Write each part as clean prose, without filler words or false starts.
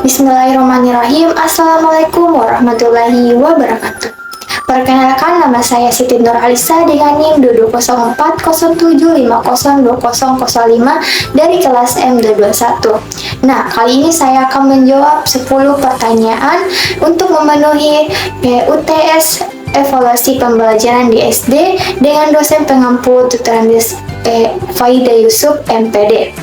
Bismillahirrahmanirrahim. Assalamualaikum warahmatullahi wabarakatuh. Perkenalkan, nama saya Siti Nur Alisa dengan NIM 220407502005 dari kelas M221. Nah, kali ini saya akan menjawab 10 pertanyaan untuk memenuhi UTS evaluasi pembelajaran di SD dengan dosen pengampu tutoran Faida Yusuf MPD.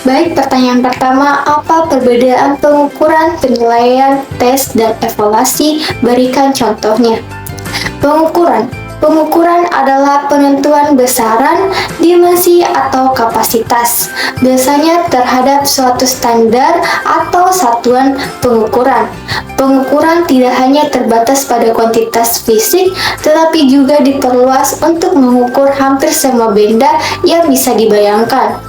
Baik, pertanyaan pertama, apa perbedaan pengukuran, penilaian, tes, dan evaluasi? Berikan contohnya. Pengukuran adalah penentuan besaran, dimensi, atau kapasitas, biasanya terhadap suatu standar atau satuan pengukuran. Pengukuran tidak hanya terbatas pada kuantitas fisik, tetapi juga diperluas untuk mengukur hampir semua benda yang bisa dibayangkan.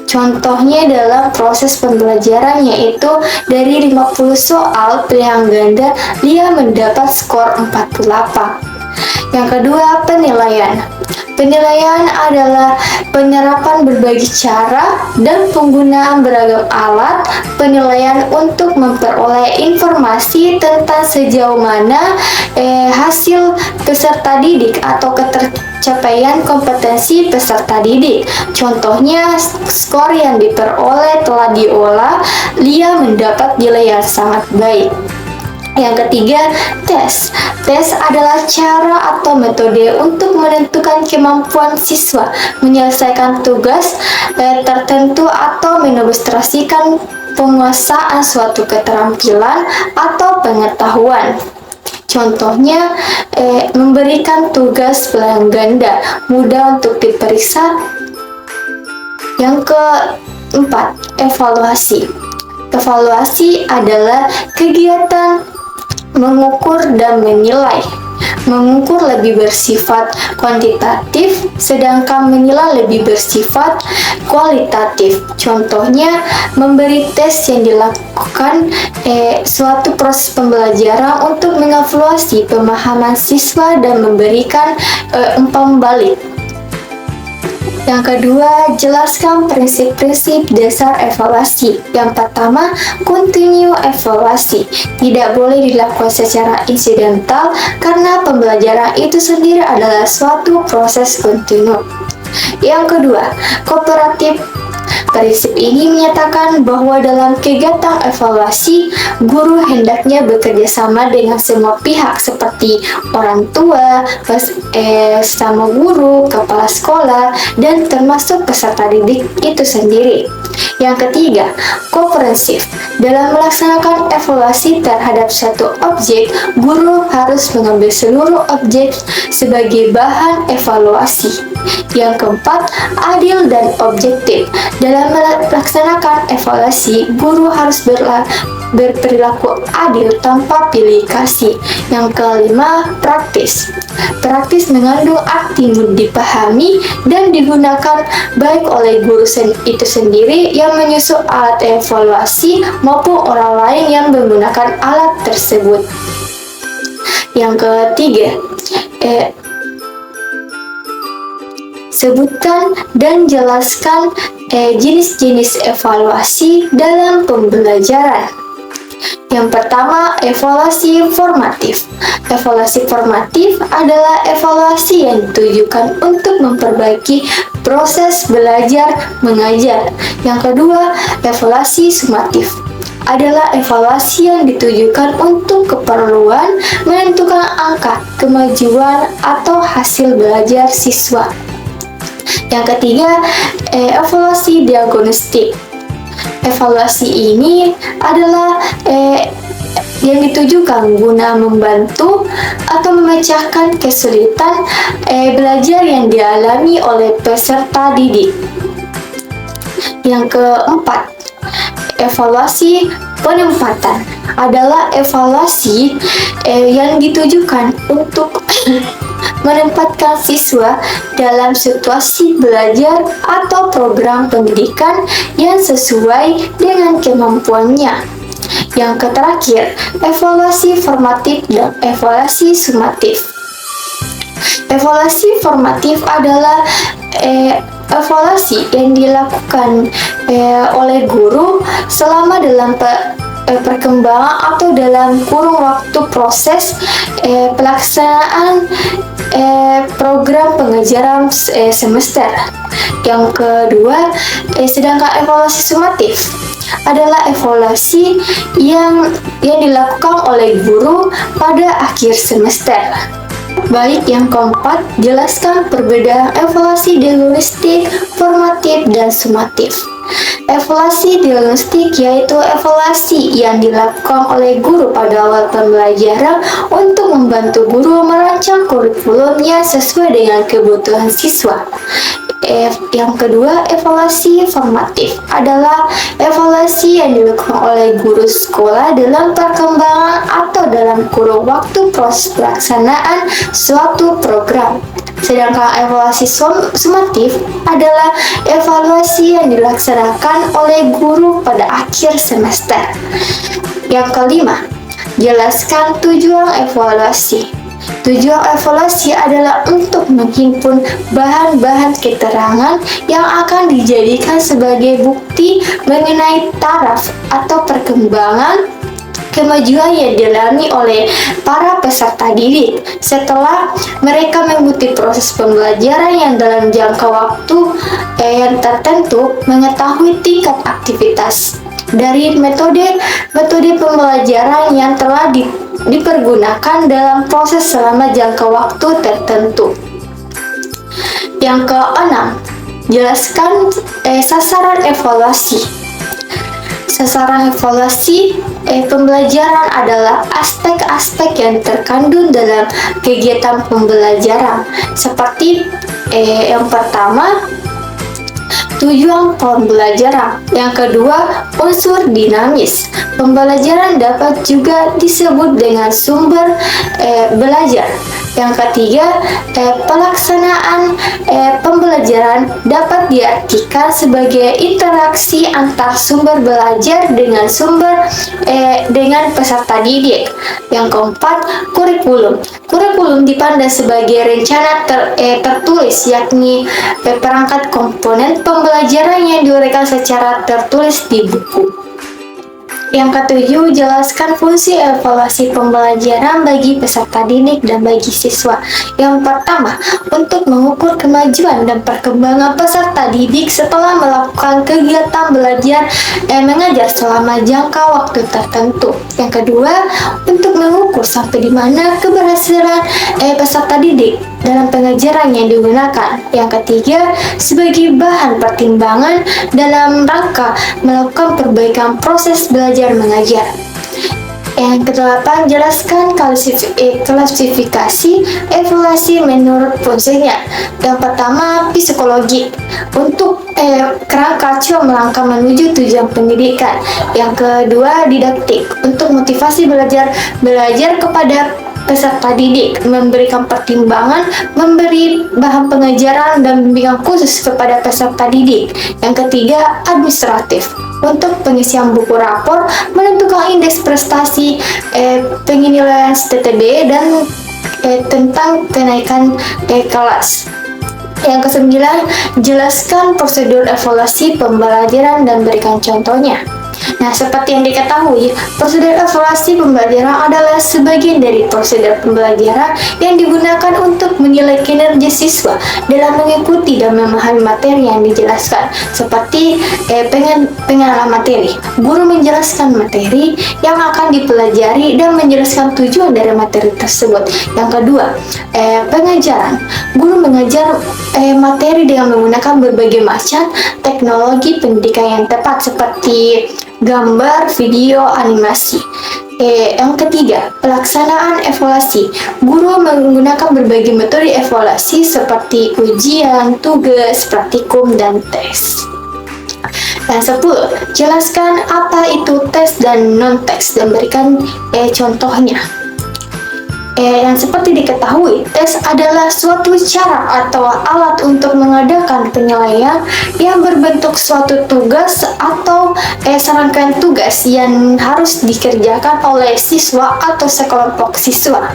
Contohnya dalam proses pembelajaran, yaitu dari 50 soal pilihan ganda, dia mendapat skor 48. Yang kedua, penilaian. Penilaian adalah penerapan berbagai cara dan penggunaan beragam alat penilaian untuk memperoleh informasi tentang sejauh mana hasil peserta didik atau capaian kompetensi peserta didik. Contohnya, skor yang diperoleh telah diolah, dia mendapat nilai yang sangat baik. Yang ketiga, tes. Tes adalah cara atau metode untuk menentukan kemampuan siswa menyelesaikan tugas tertentu atau mendemonstrasikan penguasaan suatu keterampilan atau pengetahuan. Contohnya, memberikan tugas pilihan ganda mudah untuk diperiksa. Yang keempat, evaluasi. Evaluasi adalah kegiatan mengukur dan menilai. Mengukur lebih bersifat kuantitatif, sedangkan menilai lebih bersifat kualitatif. Contohnya, memberi tes yang dilakukan suatu proses pembelajaran untuk mengevaluasi pemahaman siswa dan memberikan umpan balik. Yang kedua, jelaskan prinsip-prinsip dasar evaluasi. Yang pertama, continue evaluasi. Tidak boleh dilakukan secara insidental karena pembelajaran itu sendiri adalah suatu proses kontinu. Yang kedua, kooperatif. Prinsip ini menyatakan bahwa dalam kegiatan evaluasi, guru hendaknya bekerja sama dengan semua pihak seperti orang tua, sama guru, kepala sekolah, dan termasuk peserta didik itu sendiri. Yang ketiga, komprehensif. Dalam melaksanakan evaluasi terhadap satu objek, guru harus mengambil seluruh objek sebagai bahan evaluasi. Yang keempat, adil dan objektif. Dalam melaksanakan evaluasi, guru harus berperilaku adil tanpa pilih kasih. Yang kelima, praktis. Praktis mengandung arti mudah dipahami dan digunakan baik oleh guru itu sendiri yang menyusun alat evaluasi maupun orang lain yang menggunakan alat tersebut. Yang ketiga, sebutkan dan jelaskan jenis-jenis evaluasi dalam pembelajaran. Yang pertama, evaluasi formatif. Evaluasi formatif adalah evaluasi yang ditujukan untuk memperbaiki proses belajar mengajar. Yang kedua, evaluasi sumatif adalah evaluasi yang ditujukan untuk keperluan menentukan angka kemajuan atau hasil belajar siswa. Yang ketiga, evaluasi diagnostik. Evaluasi ini adalah yang ditujukan guna membantu atau memecahkan kesulitan belajar yang dialami oleh peserta didik. Yang keempat, evaluasi penempatan adalah evaluasi yang ditujukan untuk menempatkan siswa dalam situasi belajar atau program pendidikan yang sesuai dengan kemampuannya. Yang terakhir, evaluasi formatif dan evaluasi sumatif. Evaluasi formatif adalah evaluasi yang dilakukan oleh guru selama dalam perkembangan atau dalam kurun waktu proses pelaksanaan program pengajaran semester. Yang kedua, sedangkan evaluasi sumatif adalah evaluasi yang dilakukan oleh guru pada akhir semester. Baik, yang keempat, jelaskan perbedaan evaluasi diagnostik, formatif, dan sumatif. Evaluasi diagnostik yaitu evaluasi yang dilakukan oleh guru pada awal pembelajaran untuk membantu guru merancang kurikulumnya sesuai dengan kebutuhan siswa. Yang kedua, evaluasi formatif adalah evaluasi yang dilakukan oleh guru sekolah dalam perkembangan atau dalam kurun waktu proses pelaksanaan suatu program. Sedangkan evaluasi sumatif adalah evaluasi yang dilaksanakan oleh guru pada akhir semester. Yang kelima, jelaskan tujuan evaluasi. Tujuan evaluasi adalah untuk menghimpun bahan-bahan keterangan yang akan dijadikan sebagai bukti mengenai taraf atau perkembangan kemajuan yang dialami oleh para peserta didik setelah mereka mengikuti proses pembelajaran yang dalam jangka waktu yang tertentu, mengetahui tingkat aktivitas dari metode pembelajaran yang telah dipergunakan dalam proses selama jangka waktu tertentu. Yang keenam, jelaskan sasaran evaluasi. Sasaran evaluasi pembelajaran adalah aspek-aspek yang terkandung dalam kegiatan pembelajaran, seperti yang pertama, tujuan pembelajaran. Yang kedua, unsur dinamis. Pembelajaran dapat juga disebut dengan sumber belajar. Yang ketiga, pelaksanaan pembelajaran dapat diartikan sebagai interaksi antar sumber belajar dengan dengan peserta didik. Yang keempat, kurikulum. Kurikulum dipandang sebagai rencana tertulis, yakni perangkat komponen pembelajaran yang diuraikan secara tertulis di buku. Yang ketujuh, jelaskan fungsi evaluasi pembelajaran bagi peserta didik dan bagi siswa. Yang pertama, untuk mengukur kemajuan dan perkembangan peserta didik setelah melakukan kegiatan belajar dan mengajar selama jangka waktu tertentu. Yang kedua, untuk mengukur sampai di mana keberhasilan peserta didik dalam pengajaran yang digunakan. Yang ketiga, sebagai bahan pertimbangan dalam rangka melakukan perbaikan proses belajar mengajar. Yang kedelapan, jelaskan klasifikasi evaluasi menurut fungsinya. Yang pertama, psikologi untuk kerangka acuan melangkah menuju tujuan pendidikan. Yang kedua, didaktik untuk motivasi belajar kepada peserta didik, memberikan pertimbangan, memberi bahan pengajaran dan bimbingan khusus kepada peserta didik. Yang ketiga, administratif untuk pengisian buku rapor, menentukan indeks prestasi, penilaian STTB dan tentang kenaikan kelas. Yang kesembilan, jelaskan prosedur evaluasi pembelajaran dan berikan contohnya. Nah, seperti yang diketahui, prosedur evaluasi pembelajaran adalah sebagian dari prosedur pembelajaran yang digunakan untuk menilai kinerja siswa dalam mengikuti dan memahami materi yang dijelaskan. Seperti pengenalan materi, guru menjelaskan materi yang akan dipelajari dan menjelaskan tujuan dari materi tersebut. Yang kedua, pengajaran, guru mengajar materi dengan menggunakan berbagai macam teknologi pendidikan yang tepat seperti gambar, video, animasi. Yang ketiga, pelaksanaan evaluasi. Guru menggunakan berbagai metode evaluasi seperti ujian, tugas, praktikum, dan tes. Yang 10, jelaskan apa itu tes dan non-tes dan berikan contohnya. Yang seperti diketahui, tes adalah suatu cara atau alat untuk mengadakan penilaian yang berbentuk suatu tugas atau serangkaian tugas yang harus dikerjakan oleh siswa atau sekelompok siswa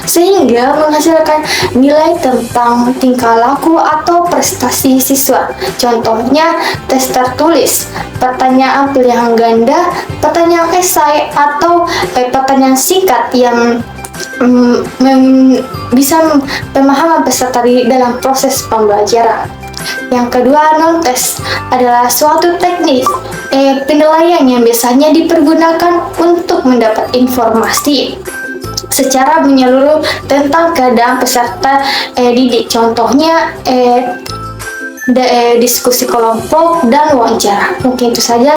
sehingga menghasilkan nilai tentang tingkah laku atau prestasi siswa. Contohnya tes tertulis, pertanyaan pilihan ganda, pertanyaan esai, atau pertanyaan singkat yang bisa pemahaman peserta dalam proses pembelajaran. Yang kedua, non-tes adalah suatu teknik penilaian yang biasanya dipergunakan untuk mendapat informasi secara menyeluruh tentang keadaan peserta didik. Contohnya diskusi kelompok dan wawancara. Mungkin itu saja.